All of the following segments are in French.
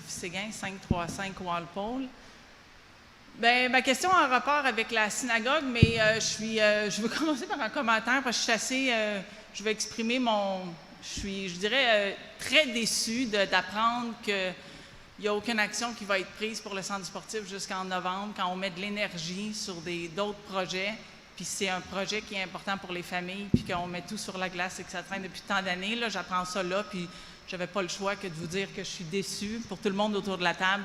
Sophie Séguin, 535 Walpole. Bien, ma question a un rapport avec la synagogue, mais je veux commencer par un commentaire parce que je suis assez... je vais exprimer je dirais, très déçue d'apprendre qu'il n'y a aucune action qui va être prise pour le centre sportif jusqu'en novembre, quand on met de l'énergie sur d'autres projets, puis c'est un projet qui est important pour les familles, puis qu'on met tout sur la glace et que ça traîne depuis tant d'années. Là, j'apprends ça là, puis je n'avais pas le choix que de vous dire que je suis déçue pour tout le monde autour de la table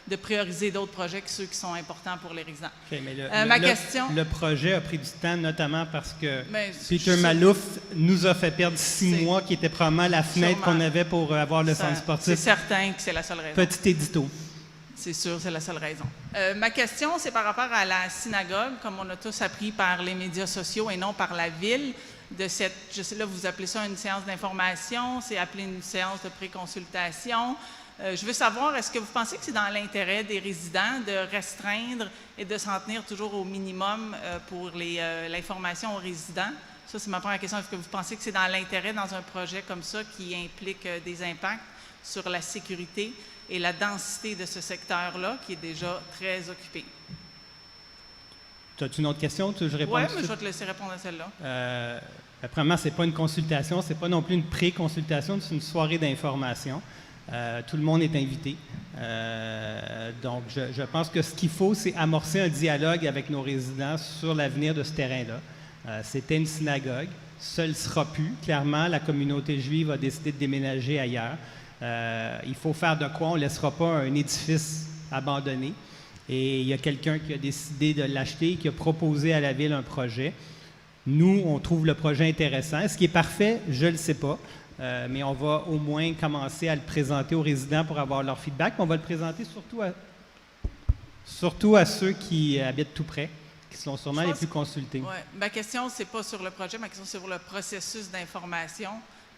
de prioriser d'autres projets que ceux qui sont importants pour les résidents. Okay, mais le projet a pris du temps, notamment parce que mais, Peter Mallouf nous a fait perdre 6 mois, qui était probablement la fenêtre qu'on avait pour avoir le centre sportif. C'est certain que c'est la seule raison. Petit édito. C'est sûr, c'est la seule raison. Ma question, c'est par rapport à la synagogue, comme on a tous appris par les médias sociaux et non par la ville, je sais là, vous appelez ça une séance d'information, c'est appelé une séance de préconsultation. Je veux savoir, est-ce que vous pensez que c'est dans l'intérêt des résidents de restreindre et de s'en tenir toujours au minimum pour l'information aux résidents? Ça, c'est ma première question. Est-ce que vous pensez que c'est dans l'intérêt dans un projet comme ça qui implique des impacts sur la sécurité et la densité de ce secteur-là, qui est déjà très occupé? As-tu une autre question? Je réponds. Oui, mais je vais te laisser répondre à celle-là. Premièrement, ce n'est pas une consultation, ce n'est pas non plus une pré-consultation, c'est une soirée d'information. Tout le monde est invité. Donc, je pense que ce qu'il faut, c'est amorcer un dialogue avec nos résidents sur l'avenir de ce terrain-là. C'était une synagogue. Ça ne le sera plus. Clairement, la communauté juive a décidé de déménager ailleurs. Il faut faire de quoi? On ne laissera pas un édifice abandonné. Et il y a quelqu'un qui a décidé de l'acheter et qui a proposé à la ville un projet. Nous, on trouve le projet intéressant. Est-ce qu'il est parfait? Je ne le sais pas. Mais on va au moins commencer à le présenter aux résidents pour avoir leur feedback. On va le présenter surtout à ceux qui habitent tout près, qui sont sûrement les plus consultés. Ouais. Ma question, ce n'est pas sur le projet, ma question, c'est sur le processus d'information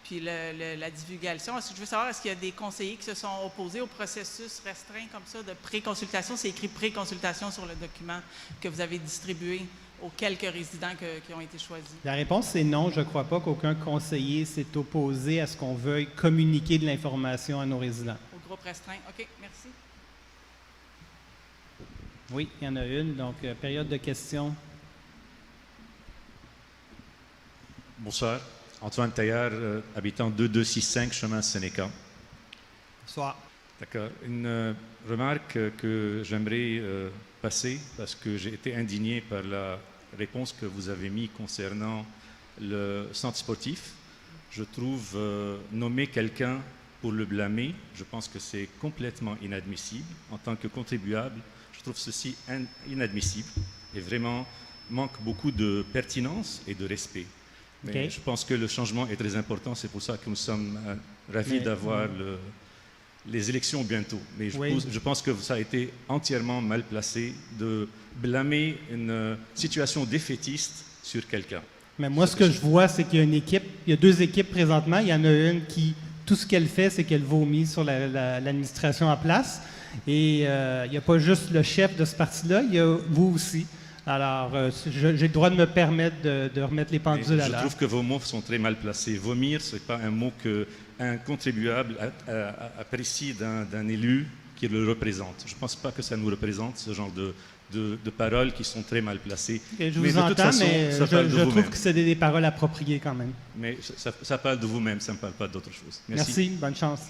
puis la divulgation. Est-ce que je veux savoir, est-ce qu'il y a des conseillers qui se sont opposés au processus restreint comme ça de pré-consultation? C'est écrit pré-consultation sur le document que vous avez distribué aux quelques résidents qui ont été choisis. La réponse, c'est non. Je ne crois pas qu'aucun conseiller s'est opposé à ce qu'on veuille communiquer de l'information à nos résidents. Au groupe restreint. OK, merci. Oui, il y en a une. Donc, période de questions. Bonsoir. Antoine Taillard, habitant 2265 chemin Sénéca. Bonsoir. D'accord. Une remarque que j'aimerais passer parce que j'ai été indigné par la réponse que vous avez mise concernant le centre sportif. Je trouve nommer quelqu'un pour le blâmer, je pense que c'est complètement inadmissible. En tant que contribuable, je trouve ceci inadmissible et vraiment manque beaucoup de pertinence et de respect. Mais je pense que le changement est très important, c'est pour ça que nous sommes ravis d'avoir les élections bientôt. Mais je pense que ça a été entièrement mal placé de blâmer une situation défaitiste sur quelqu'un. Mais moi, ce que je vois, c'est qu'il y a une équipe, il y a 2 équipes présentement. Il y en a une qui, tout ce qu'elle fait, c'est qu'elle vomit sur l'administration en place. Et il n'y a pas juste le chef de ce parti-là, il y a vous aussi. Alors, j'ai le droit de me permettre de remettre les pendules à l'heure. Je trouve que vos mots sont très mal placés. Vomir, ce n'est pas un mot qu'un contribuable apprécie d'un élu qui le représente. Je ne pense pas que ça nous représente, ce genre de paroles qui sont très mal placées. Okay, je vous entends, mais je trouve que c'est des paroles appropriées quand même. Mais ça parle de vous-même, ça ne parle pas d'autre chose. Merci, bonne chance.